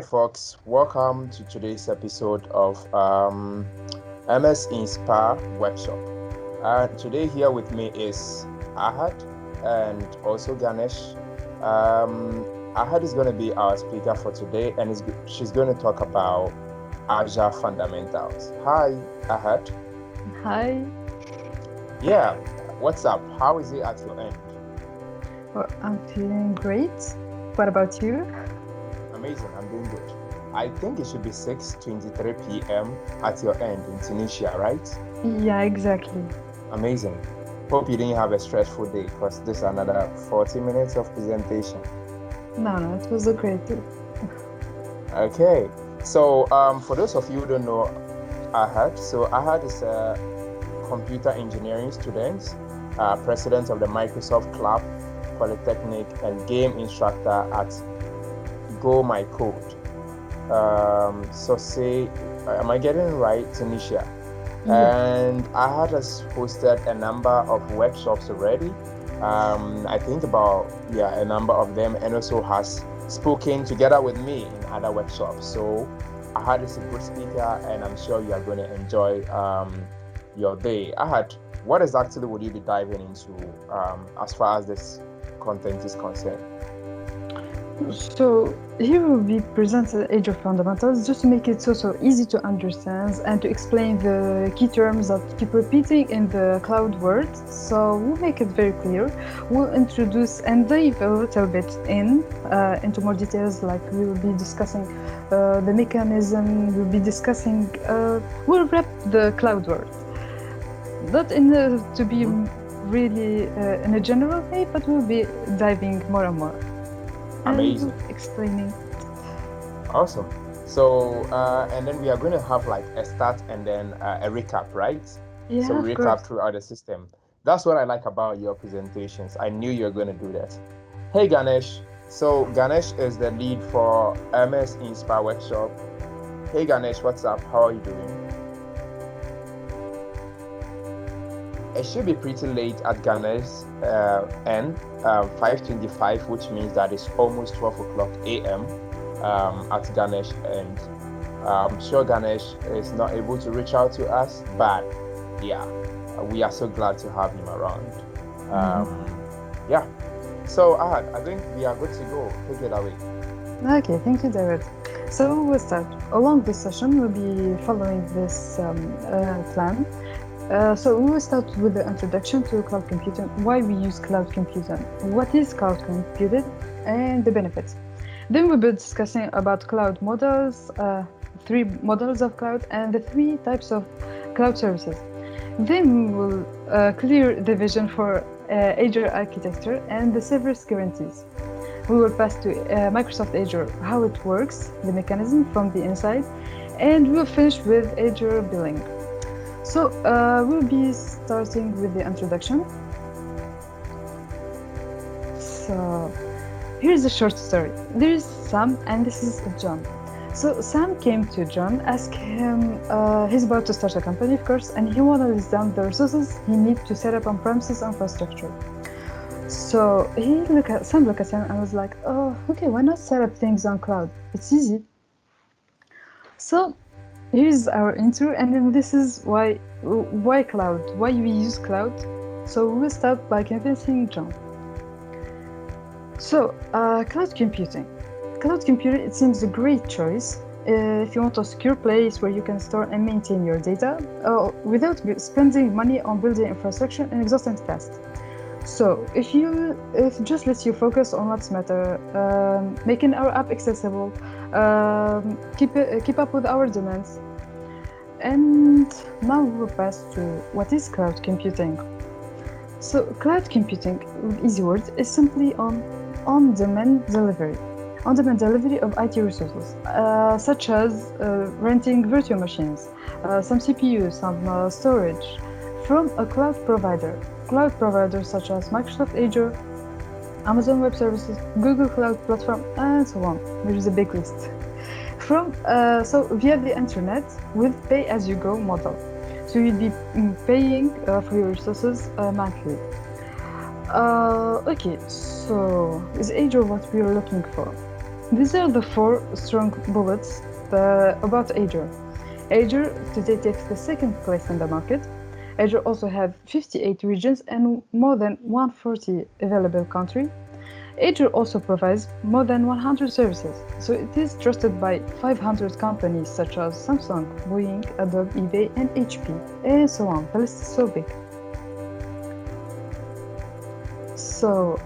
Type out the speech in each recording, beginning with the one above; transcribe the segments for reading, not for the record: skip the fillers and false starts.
folks. Welcome to today's episode of MSInspir Workshop. Today here with me is Ahed and also Ganesh. Ahed is going to be our speaker for today, and she's going to talk about Azure Fundamentals. Hi, Ahed. Hi. Yeah, what's up? How is it at your end? Well, I'm feeling great. What about you? Amazing, I'm doing good. I think it should be 6:23 p.m. at your end in Tunisia, right? Yeah, exactly. Amazing. Hope you didn't have a stressful day because this is another 40 minutes of presentation. No, it was a great day. Okay, so for those of you who don't know Ahed, so Ahed is a computer engineering student, president of the Microsoft Club, Polytechnic, and game instructor at Go My Code. Am I getting it right? Tunisia. Yeah. And Ahed has hosted a number of workshops already. I think about a number of them, and also has spoken together with me in other workshops. So Ahed is a good speaker, and I'm sure you are going to enjoy your day. Ahed, what exactly would you be diving into as far as this content is concerned? So here will be presented Azure Fundamentals just to make it so easy to understand and to explain the key terms that keep repeating in the cloud world. So we'll make it very clear. We'll introduce and dive a little bit into more details, like we will be discussing the mechanism, we'll wrap the cloud world. Not to be really in a general way, but we'll be diving more and more. Amazing. And explaining. Awesome. So, and then we are going to have like a start and then a recap, right? Yeah, so we of recap course. throughout the system. That's what I like about your presentations. I knew you were going to do that. Hey, Ganesh. So Ganesh is the lead for MSInspir Workshop. Hey, Ganesh, what's up? How are you doing? It should be pretty late at Ganesh's end, 5:25, which means that it's almost 12 o'clock a.m. At Ganesh end. I'm sure Ganesh is not able to reach out to us, but yeah, we are so glad to have him around. Yeah, so I think we are good to go. Take it away. Okay, thank you, David. So we'll start. Along this session, we'll be following this plan. So we will start with the introduction to cloud computing, why we use cloud computing, what is cloud computing, and the benefits. Then we'll be discussing about cloud models, 3 models of cloud, and the 3 types of cloud services. Then we'll clear the vision for Azure architecture and the service guarantees. We will pass to Microsoft Azure, how it works, the mechanism from the inside, and we'll finish with Azure billing. So we'll be starting with the introduction. So here's a short story. There is Sam and this is John. So Sam came to John, asked him, he's about to start a company, of course, and he wanted to list down the resources he needs to set up on-premises infrastructure. So Sam looked at him and was like, oh, okay, why not set up things on cloud? It's easy. So here's our intro, and then this is why cloud, why we use cloud. So we'll start by convincing John. So cloud computing. Cloud computing, it seems a great choice if you want a secure place where you can store and maintain your data without spending money on building infrastructure and exhausting tasks. So if it just lets you focus on what's matter, making our app accessible, keep up with our demands. And now we'll pass to what is cloud computing. So cloud computing, with easy words, is simply on-demand delivery. On-demand delivery of IT resources, such as renting virtual machines, some CPUs, some storage, from a cloud provider. Cloud providers such as Microsoft Azure, Amazon Web Services, Google Cloud Platform, and so on. There is a big list. So via the internet with pay-as-you-go model. So you'd be paying for your resources monthly. Okay, so is Azure what we are looking for? These are the 4 strong bullets about Azure. Azure today takes the second place in the market. Azure also have 58 regions and more than 140 available countries. Azure also provides more than 100 services, so it is trusted by 500 companies such as Samsung, Boeing, Adobe, eBay, and HP, and so on. The list is so big. So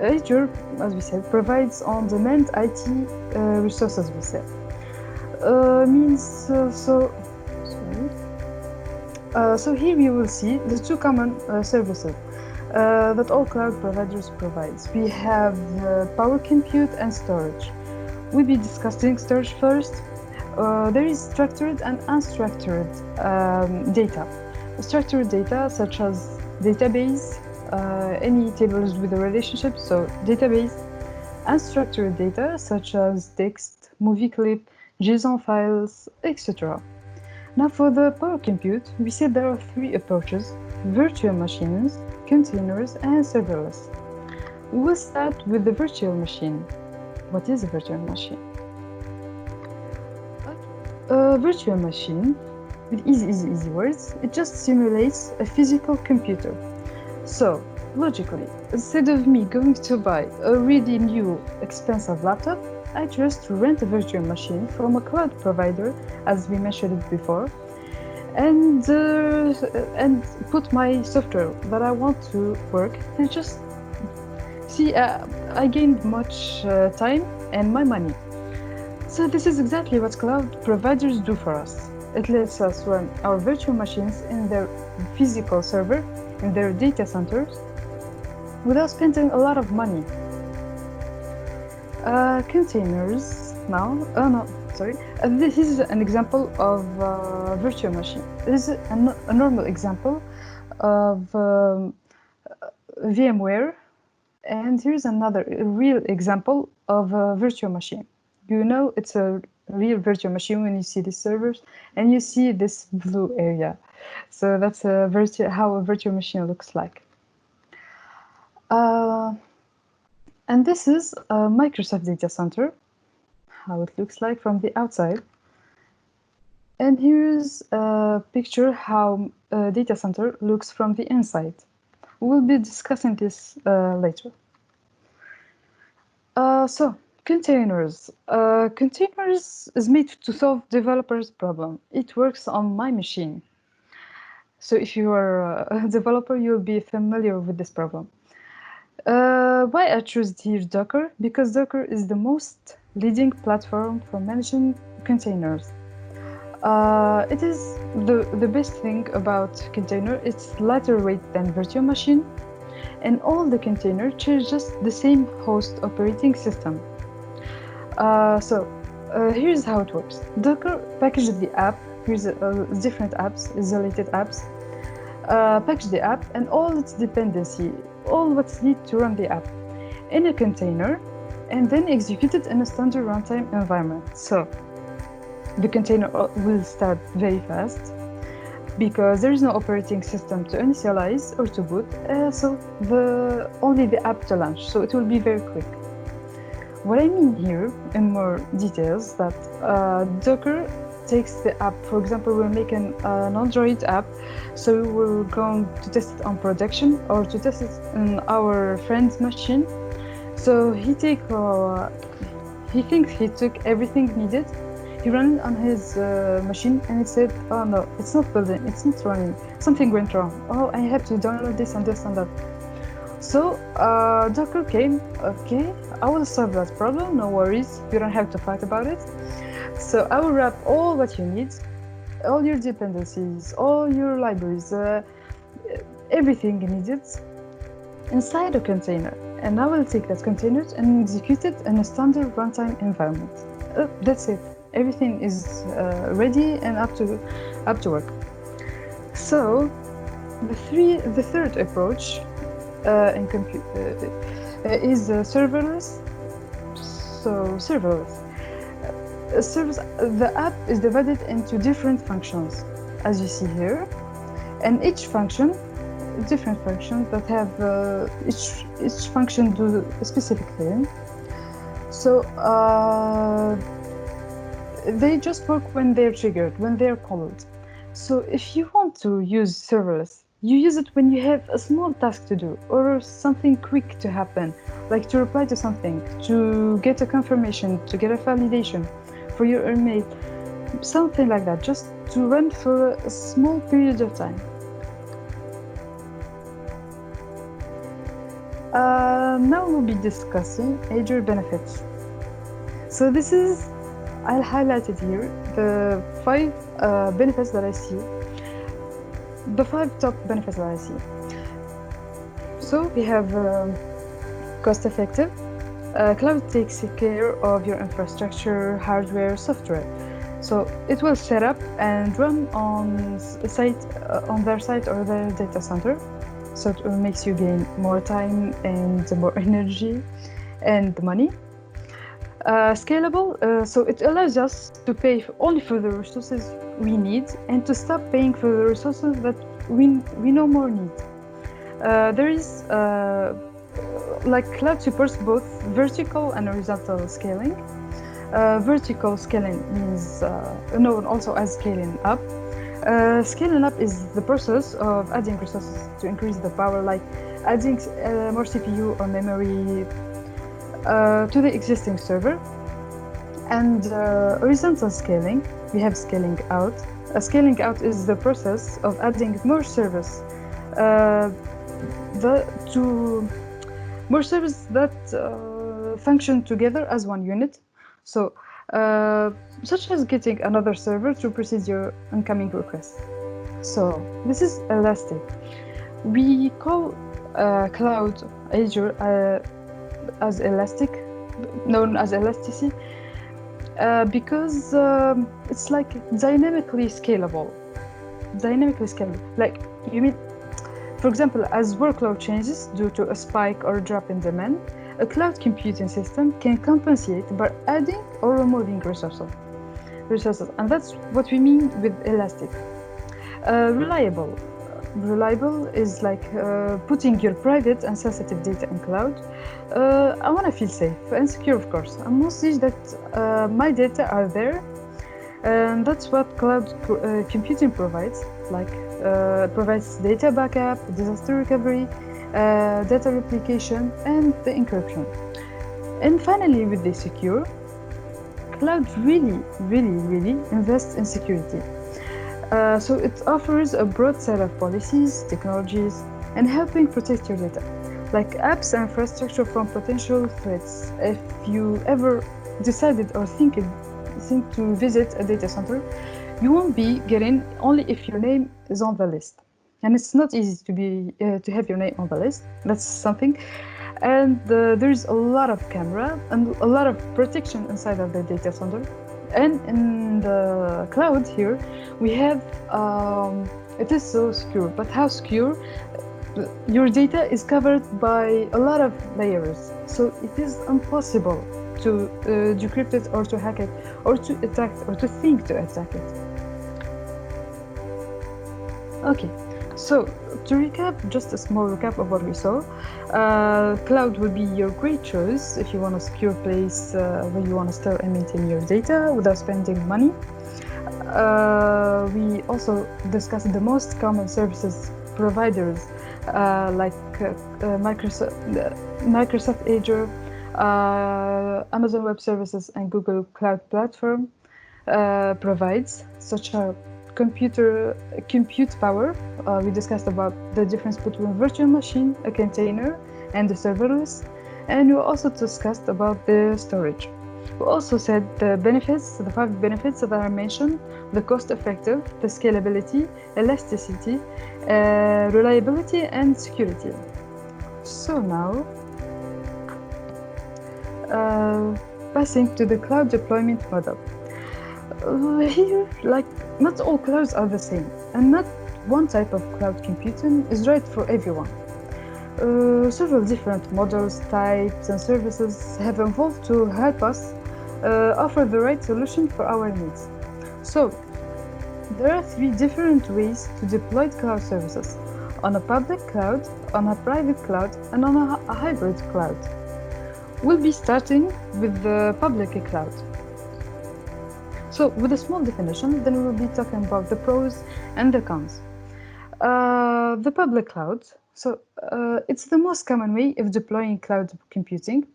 Azure, as we said, provides on-demand IT resources. We said so here you will see the 2 common services that all cloud providers provide. We have power compute and storage. We'll be discussing storage first. There is structured and unstructured data. Structured data such as database, any tables with a relationship, so database. Unstructured data such as text, movie clip, JSON files, etc. Now for the power compute, we said there are 3 approaches: virtual machines, containers, and serverless. We'll start with the virtual machine. What is a virtual machine? A virtual machine, with easy words, it just simulates a physical computer. So, logically, instead of me going to buy a really new, expensive laptop, I just rent a virtual machine from a cloud provider, as we mentioned it before, and put my software that I want to work, and just see I gained much time and my money. So this is exactly what cloud providers do for us. It lets us run our virtual machines in their physical server, in their data centers, without spending a lot of money. Containers now. This is an example of virtual machine. This is a normal example of VMware, and here's another real example of a virtual machine. You know it's a real virtual machine when you see the servers and you see this blue area. So that's how a virtual machine looks like. And this is a Microsoft data center, how it looks like from the outside. And here's a picture how a data center looks from the inside. We'll be discussing this later. So, containers. Containers is made to solve developers' problem. It works on my machine. So if you are a developer, you'll be familiar with this problem. Why I choose here Docker? Because Docker is the most leading platform for managing containers. It is the best thing about container. It's lighter weight than virtual machine, and all the containers share just the same host operating system. Here's how it works. Docker packages the app. Here's different apps, isolated apps. Package the app and all its dependency, all what's needed to run the app in a container, and then execute it in a standard runtime environment. So the container will start very fast because there is no operating system to initialize or to boot, so only the app to launch, so it will be very quick. What I mean here in more details that Docker takes the app. For example, we're making an Android app, so we're going to test it on production or to test it in our friend's machine. So he thinks he took everything needed. He ran it on his machine and it said, "Oh no, it's not building, it's not running. Something went wrong. Oh, I have to download this and this and that." So Docker came. Okay, I will solve that problem. No worries. You don't have to fight about it. So I will wrap all what you need, all your dependencies, all your libraries, everything needed inside a container. And I will take that container and execute it in a standard runtime environment. That's it. Everything is ready and up to work. So the third approach in is serverless. So serverless. The app is divided into different functions, as you see here, and each function, different functions that have each function do a specific thing. So they just work when they're triggered, when they're called. So if you want to use serverless, you use it when you have a small task to do or something quick to happen, like to reply to something, to get a confirmation, to get a validation for your email, something like that, just to run for a small period of time. Now we'll be discussing Azure Benefits. So this is, I'll highlight it here, the 5 benefits that I see, the 5 top benefits that I see. So we have cost effective. Cloud takes care of your infrastructure, hardware, software. So it will set up and run on their site or their data center. So it makes you gain more time and more energy and money. Scalable, so it allows us to pay only for the resources we need and to stop paying for the resources that we no more need. There is like cloud supports both vertical and horizontal scaling. Vertical scaling means known also as scaling up. Scaling up is the process of adding resources to increase the power, like adding more CPU or memory to the existing server. And horizontal scaling, we have scaling out. Scaling out is the process of adding more servers more servers that function together as one unit. So, such as getting another server to process your incoming requests. So, this is elastic. We call cloud Azure as elastic, known as elasticity, because it's like dynamically scalable. Like, you mean, for example, as workload changes due to a spike or a drop in demand, a cloud computing system can compensate by adding or removing resources. And that's what we mean with elastic. Reliable. Reliable is like putting your private and sensitive data in cloud. I want to feel safe and secure, of course. I must see that my data are there. And that's what cloud computing provides, like provides data backup, disaster recovery, data replication, and the encryption. And finally, with the secure, cloud really invests in security. So it offers a broad set of policies, technologies, and helping protect your data, like apps and infrastructure from potential threats. If you ever decided or think to visit a data center, you won't be getting only if your name is on the list. And it's not easy to have your name on the list. That's something. And there's a lot of camera and a lot of protection inside of the data center. And in the cloud here, we have, it is so secure, but how secure? Your data is covered by a lot of layers. So it is impossible to decrypt it or to hack it or to attack or to think to attack it. Okay, so to recap, just a small recap of what we saw. Cloud will be your great choice if you want a secure place where you want to store and maintain your data without spending money. We also discussed the most common services providers like Microsoft Azure, Amazon Web Services, and Google Cloud Platform provides, such as compute power. We discussed about the difference between virtual machine, a container, and the serverless, and we also discussed about the storage. We also said the benefits, the 5 benefits that I mentioned: the cost effective, the scalability, elasticity, reliability, and security. So now, passing to the cloud deployment model. Here, like, not all clouds are the same, and not one type of cloud computing is right for everyone. Several different models, types, and services have evolved to help us offer the right solution for our needs. So, there are 3 different ways to deploy cloud services: on a public cloud, on a private cloud, and on a hybrid cloud. We'll be starting with the public cloud. So with a small definition, then we'll be talking about the pros and the cons. The public cloud. So it's the most common way of deploying cloud computing.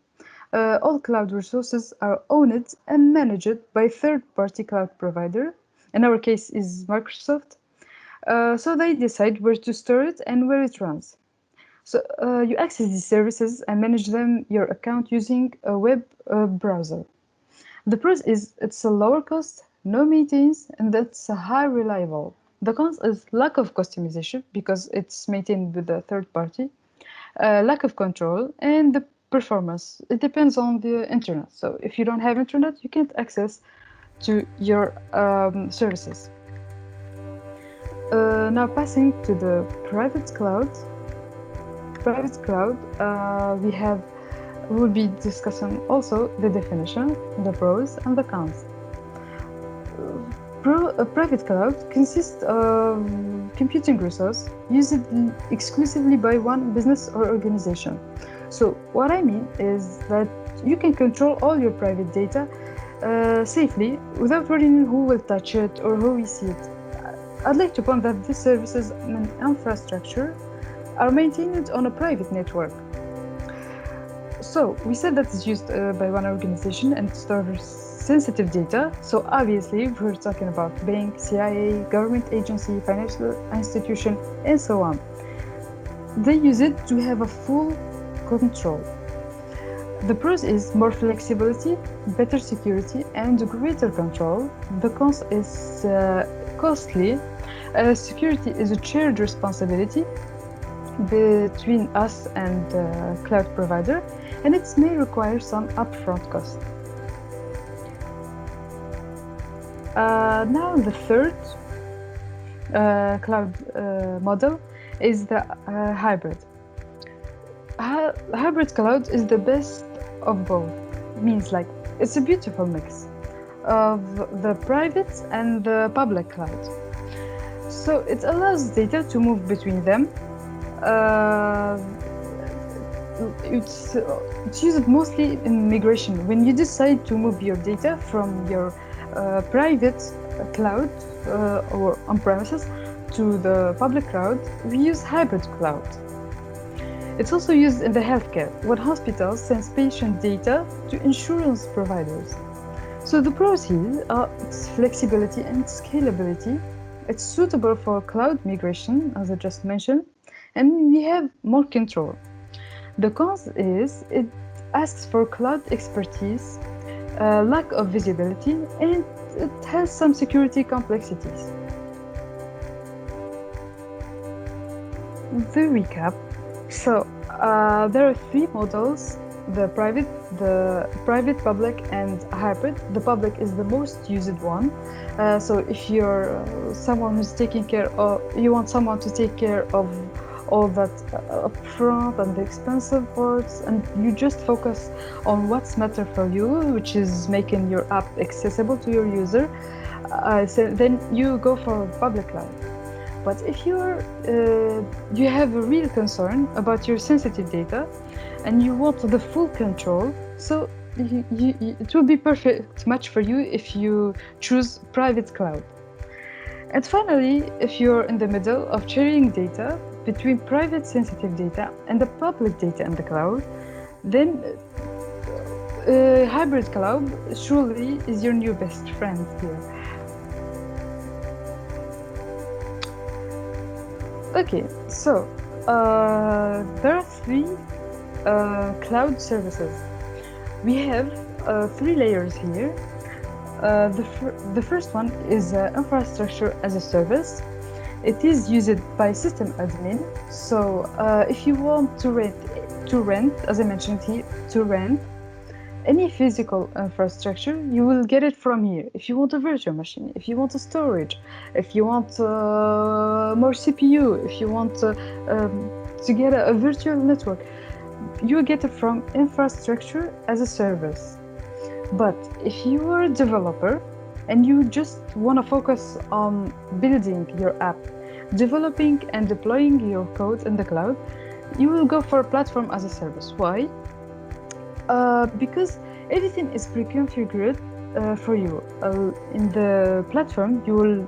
All cloud resources are owned and managed by third-party cloud provider. In our case, is Microsoft. So they decide where to store it and where it runs. So you access these services and manage them your account using a web browser. The pros is it's a lower cost, no maintenance, and that's a high reliable. The cons is lack of customization because it's maintained with a third party, lack of control, and the performance. It depends on the internet. So if you don't have internet, you can't access to your services. Now passing to the private cloud. Private cloud, we'll be discussing also the definition, the pros and the cons. A private cloud consists of computing resource used exclusively by one business or organization. So what I mean is that you can control all your private data safely without worrying who will touch it or who will see it. I'd like to point that these services and infrastructure are maintained on a private network. So we said that it's used by one organization and stores sensitive data. So obviously we're talking about bank, CIA, government agency, financial institution, and so on. They use it to have a full control. The pros is more flexibility, better security, and greater control. The cons is costly. Security is a shared responsibility between us and the cloud provider, and it may require some upfront cost. Now the third cloud model is the hybrid. Hybrid cloud is the best of both. Means like it's a beautiful mix of the private and the public cloud. So it allows data to move between them. It's used mostly in migration. When you decide to move your data from your private cloud or on-premises to the public cloud, we use hybrid cloud. It's also used in the healthcare, when hospitals send patient data to insurance providers. So the pros here are its flexibility and scalability. It's suitable for cloud migration, as I just mentioned, and we have more control. The cons is it asks for cloud expertise, lack of visibility, and it has some security complexities. The recap. So there are three models: the private, public, and hybrid. The public is the most used one. So if you're someone who's taking care of, you want someone to take care of all that upfront and the expensive parts, and you just focus on what's matter for you, which is making your app accessible to your user, so then you go for public cloud. But if you have a real concern about your sensitive data and you want the full control, so it will be perfect match for you if you choose private cloud. And finally, if you're in the middle of sharing data between private sensitive data and the public data in the cloud, then hybrid cloud surely is your new best friend here. Okay, so there are three cloud services. We have three layers here. The first one is infrastructure as a service. It is used by system admin. So if you want to rent, as I mentioned here, to rent any physical infrastructure, you will get it from here. If you want a virtual machine, if you want a storage, if you want more CPU, if you want to get a virtual network, you get it from infrastructure as a service. But if you are a developer and you just want to focus on building your app, developing and deploying your code in the cloud, you will go for a platform as a service. Why? Because everything is pre-configured for you. In the platform, you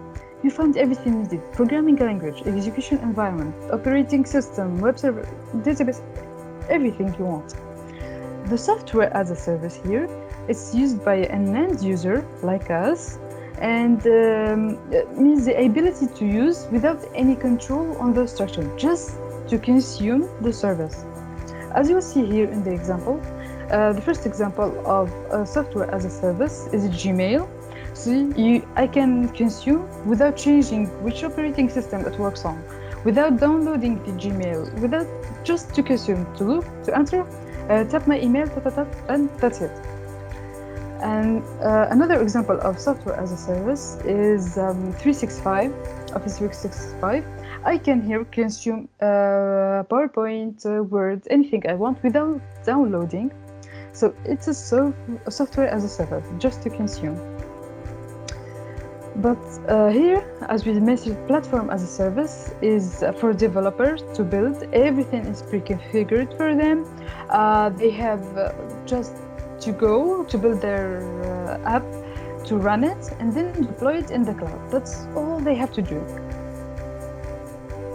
find everything needed: programming language, execution environment, operating system, web server, database, everything you want. The software as a service here, it's used by an end user like us, and it means the ability to use without any control on the structure, just to consume the service. As you will see here in the example, the first example of software as a service is Gmail. So I can consume without changing which operating system it works on, without downloading the Gmail, without just to consume, to look, to enter, tap my email, tap, tap, tap, and that's it. And another example of software as a service is 365, Office 365. I can here consume PowerPoint, Word, anything I want without downloading. So it's a software as a service, just to consume. But here, as we mentioned, platform as a service is for developers to build. Everything is pre-configured for them. They have just to go to build their app, to run it, and then deploy it in the cloud. That's all they have to do.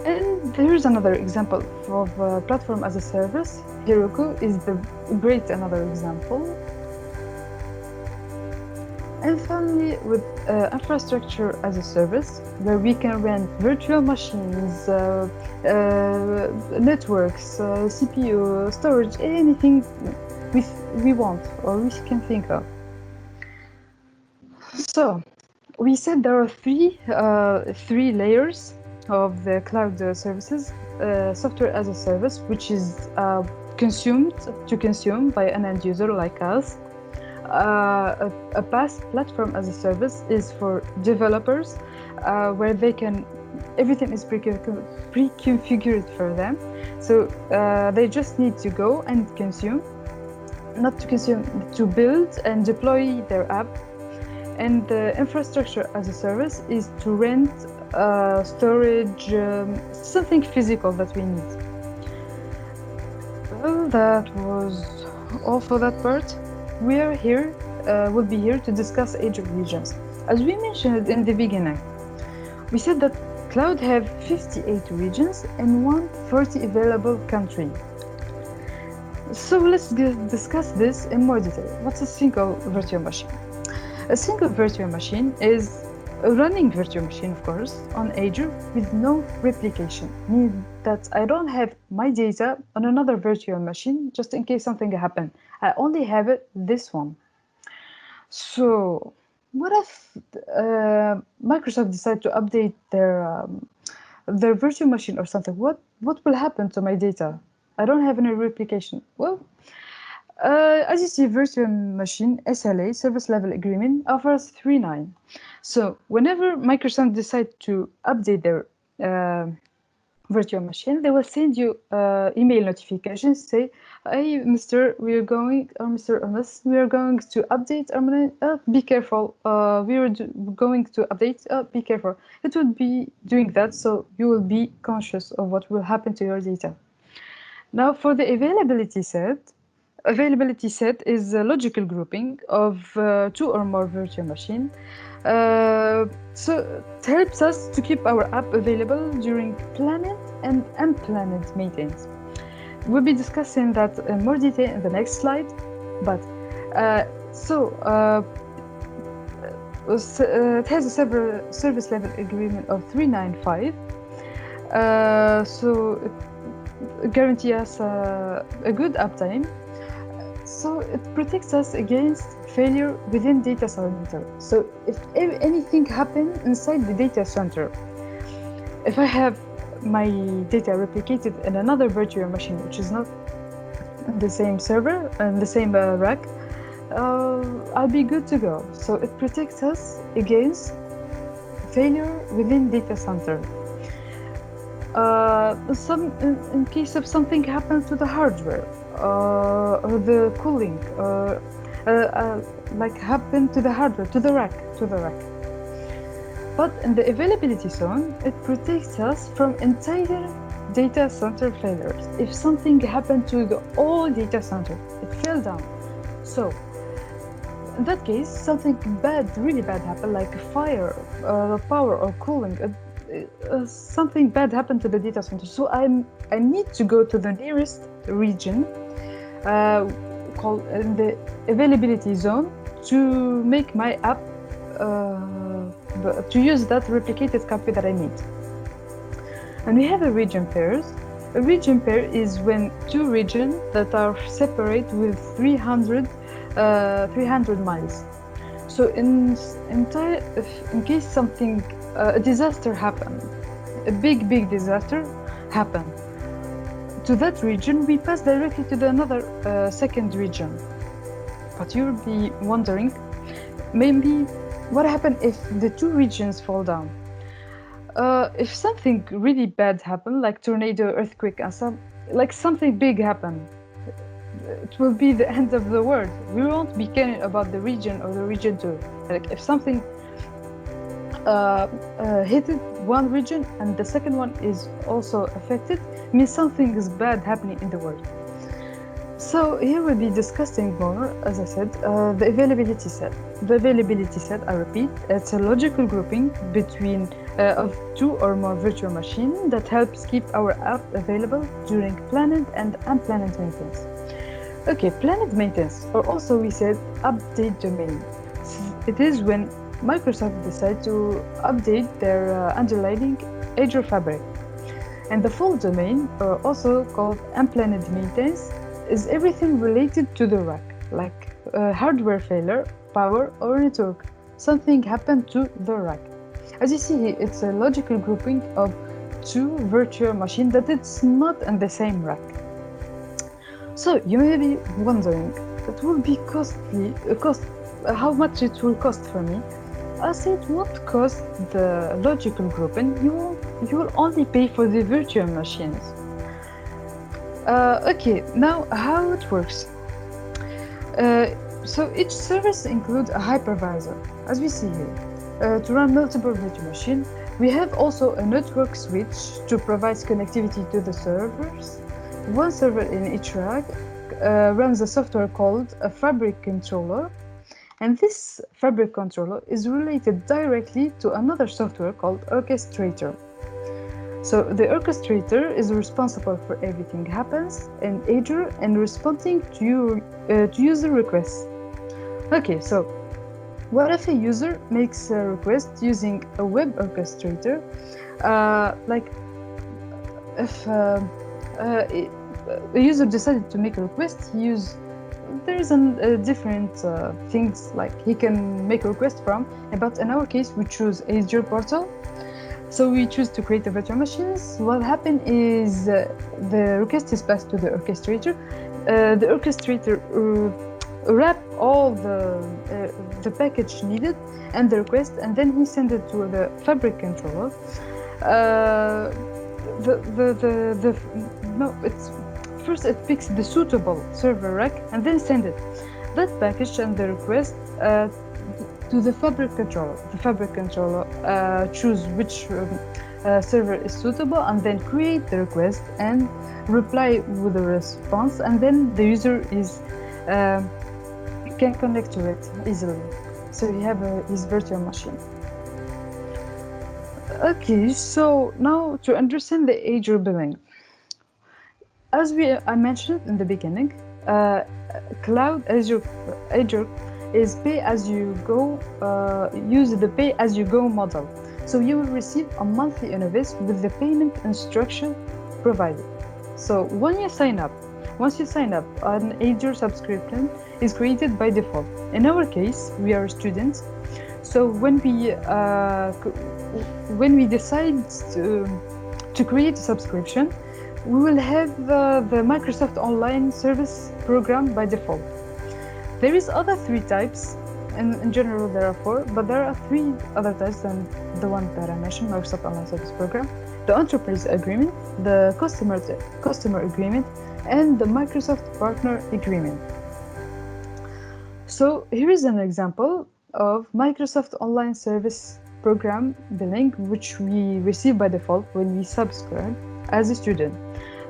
And here's another example of platform as a service. Heroku is another example. And finally, with infrastructure as a service, where we can rent virtual machines, networks, CPU, storage, anything we want or we can think of. So we said there are three layers of the cloud services. Software as a service, which is consumed by an end user like us. A PaaS, platform as a service, is for developers, where everything is pre-configured for them. So they just need to go and consume, not to consume, to build and deploy their app. And the infrastructure as a service is to rent storage, something physical that we need. Well, that was all for that part. We'll be here to discuss Azure regions. As we mentioned in the beginning, we said that cloud have 58 regions and 140 available country. So let's discuss this in more detail. What's a single virtual machine? A single virtual machine is a running virtual machine, of course, on Azure with no replication, meaning that I don't have my data on another virtual machine just in case something happens. I only have this one. So what if Microsoft decide to update their virtual machine or something? What will happen to my data? I don't have any replication. Well, as you see, virtual machine SLA, service level agreement, offers 3.9. So whenever Microsoft decide to update their virtual machine, they will send you email notifications, say, hey, Mr. We are going, or Mr. or Miss, we are going to update our be careful. We are going to update, be careful. It will be doing that, so you will be conscious of what will happen to your data. Now, for the availability set is a logical grouping of 2 or more virtual machines. So it helps us to keep our app available during planned and unplanned meetings. We'll be discussing that in more detail in the next slide. But it has a service level agreement of 395. So it guarantees us a good uptime. So it protects us against failure within data center. So if anything happens inside the data center, if I have my data replicated in another virtual machine, which is not the same server and the same rack, I'll be good to go. So it protects us against failure within data center. In case of something happens to the hardware, or the cooling, like happened to the hardware, to the rack. But in the availability zone, it protects us from entire data center failures. If something happened to the whole data center, it fell down, So in that case, something bad, really bad happened, like a fire, power or cooling. Something bad happened to the data center. So I need to go to the nearest region called the availability zone to make my app to use that replicated copy that I need. And we have a region pairs. A region pair is when two regions that are separate with 300 miles. So in case something a disaster happened, a big disaster happened to that region, we pass directly to the another second region. But you'll be wondering, maybe what happened if the two regions fall down? If something really bad happened, like tornado, earthquake, and something big happened, it will be the end of the world. We won't be caring about the region or the region two. Like if something hit one region and the second one is also affected, means something is bad happening in the world. So here we'll be discussing more, as I said, the availability set. The availability set, I repeat, it's a logical grouping between of two or more virtual machines that helps keep our app available during planned and unplanned maintenance. Okay, planned maintenance, or also we said update domain. It is when Microsoft decides to update their underlying Azure Fabric. And the full domain, or also called unplanned maintenance, is everything related to the rack, like hardware failure, power, or network. Something happened to the rack. As you see here, it's a logical grouping of two virtual machines that it's not in the same rack. So you may be wondering, it will be costly, how much it will cost for me? As it won't cost the logical grouping, you will only pay for the virtual machines. Okay, now how it works. So each service includes a hypervisor, as we see here, to run multiple virtual machines. We have also a network switch to provide connectivity to the servers. One server in each rack runs a software called a fabric controller, and this fabric controller is related directly to another software called orchestrator. So the orchestrator is responsible for everything happens in Azure and responding to user requests. Okay, so what if a user makes a request using a web orchestrator? Like if a user decided to make a request, there's different things like he can make a request from, but in our case we choose Azure portal. So we choose to create a virtual machines. What happens is the request is passed to the orchestrator. The orchestrator wrap all the package needed and the request, and then he sends it to the fabric controller. First it picks the suitable server rack and then send it. That package and the request to the fabric controller. The fabric controller choose which server is suitable and then create the request and reply with a response, and then the user can connect to it easily. So you have his virtual machine. Okay, so now to understand the Azure billing. As I mentioned in the beginning, Cloud Azure is pay-as-you-go, use the pay-as-you-go model. So you will receive a monthly invoice with the payment instruction provided. So once you sign up, an Azure subscription is created by default. In our case, we are students. So when we decide to create a subscription, we will have the Microsoft Online Service program by default. There is other three types. In general, there are four, but there are three other types than the one that I mentioned, Microsoft Online Service Program: the Enterprise Agreement, the Customer Agreement, and the Microsoft Partner Agreement. So here is an example of Microsoft Online Service Program billing, which we receive by default when we subscribe as a student.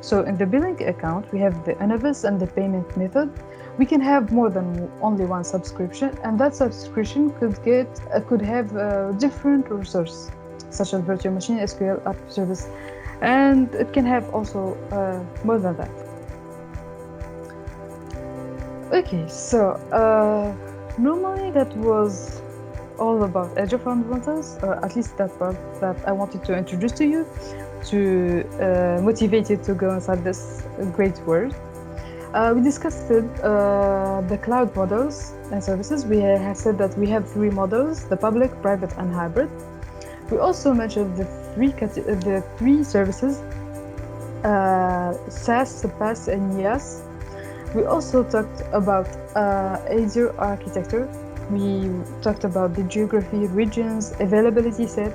So in the billing account, we have the invoice and the payment method, we can have more than only one subscription, and that subscription could have different resources such as virtual machine, SQL, app service, and it can have also more than that. Okay, so normally that was all about Azure Fundamentals, or at least that part that I wanted to introduce to you to motivate you to go inside this great world. We discussed the cloud models and services. We have said that we have three models: the public, private, and hybrid. We also mentioned the three services: SaaS, PaaS, and IaaS. We also talked about Azure architecture. We talked about the geography, regions, availability set,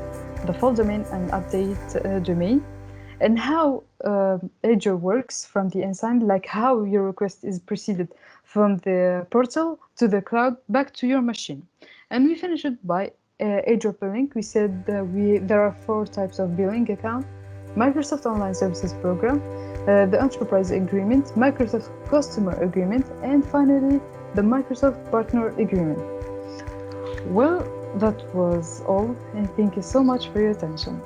the full domain and update domain, and how Azure works from the inside, like how your request is proceeded from the portal to the cloud back to your machine. And we finished it by Azure billing. We said there are 4 types of billing account: Microsoft Online Services Program, the Enterprise Agreement, Microsoft Customer Agreement, and finally the Microsoft Partner Agreement. Well, that was all, and thank you so much for your attention.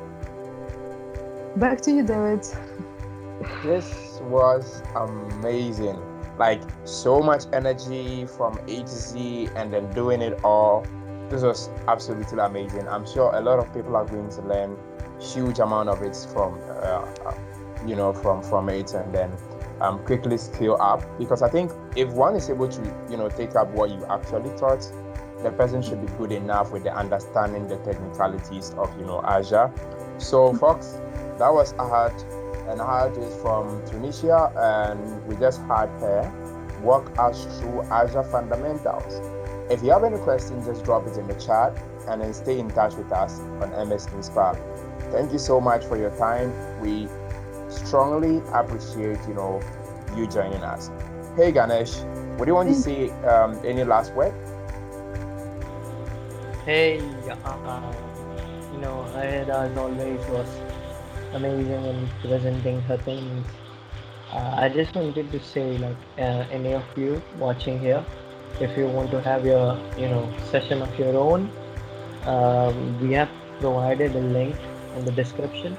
Back to you, David. This was amazing. Like, so much energy from A to Z, and then doing it all. This was absolutely amazing. I'm sure a lot of people are going to learn huge amount of it from from it, and then quickly scale up, because I think if one is able to take up what you actually taught, the person should be good enough with the understanding the technicalities of Azure. So folks, that was Ahed, and Ahed is from Tunisia, and we just had her walk us through Azure Fundamentals. If you have any questions, just drop it in the chat, and then stay in touch with us on MSInspir. Thank you so much for your time. We strongly appreciate you joining us. Hey Ganesh, what do you want to say? Any last word? Hey, Ahed as always was amazing in presenting her things. I just wanted to say, like, any of you watching here, if you want to have your session of your own, we have provided a link in the description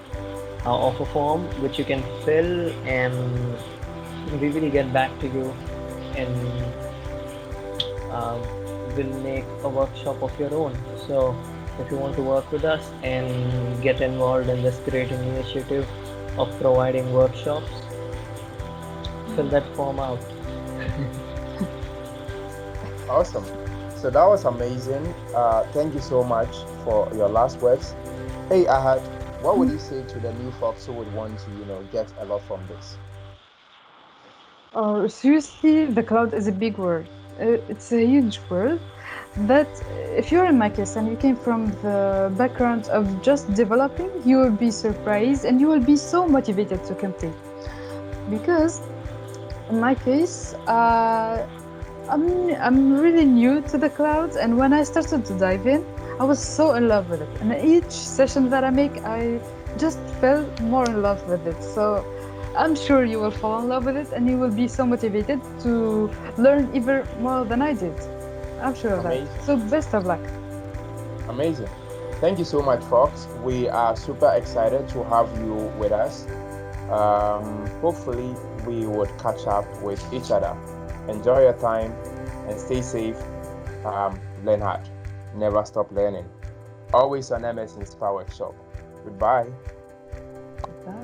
of a form which you can fill, and we will get back to you, and we'll make a workshop of your own. So if you want to work with us and get involved in this great initiative of providing workshops, fill that form out. Awesome. So that was amazing. Thank you so much for your last words. Hey Ahed, what would you say to the new folks who would want to get a lot from this? Seriously, the cloud is a big word. It's a huge word that if you're in my case and you came from the background of just developing, you will be surprised and you will be so motivated to complete. Because in my case, I'm really new to the cloud, and when I started to dive in, I was so in love with it. And each session that I make, I just fell more in love with it. So I'm sure you will fall in love with it, and you will be so motivated to learn even more than I did. I'm sure of that. So best of luck. Amazing. Thank you so much, folks. We are super excited to have you with us. Hopefully we would catch up with each other. Enjoy your time and stay safe. Learn hard. Never stop learning. Always on MSInspir Workshop. Goodbye. Bye.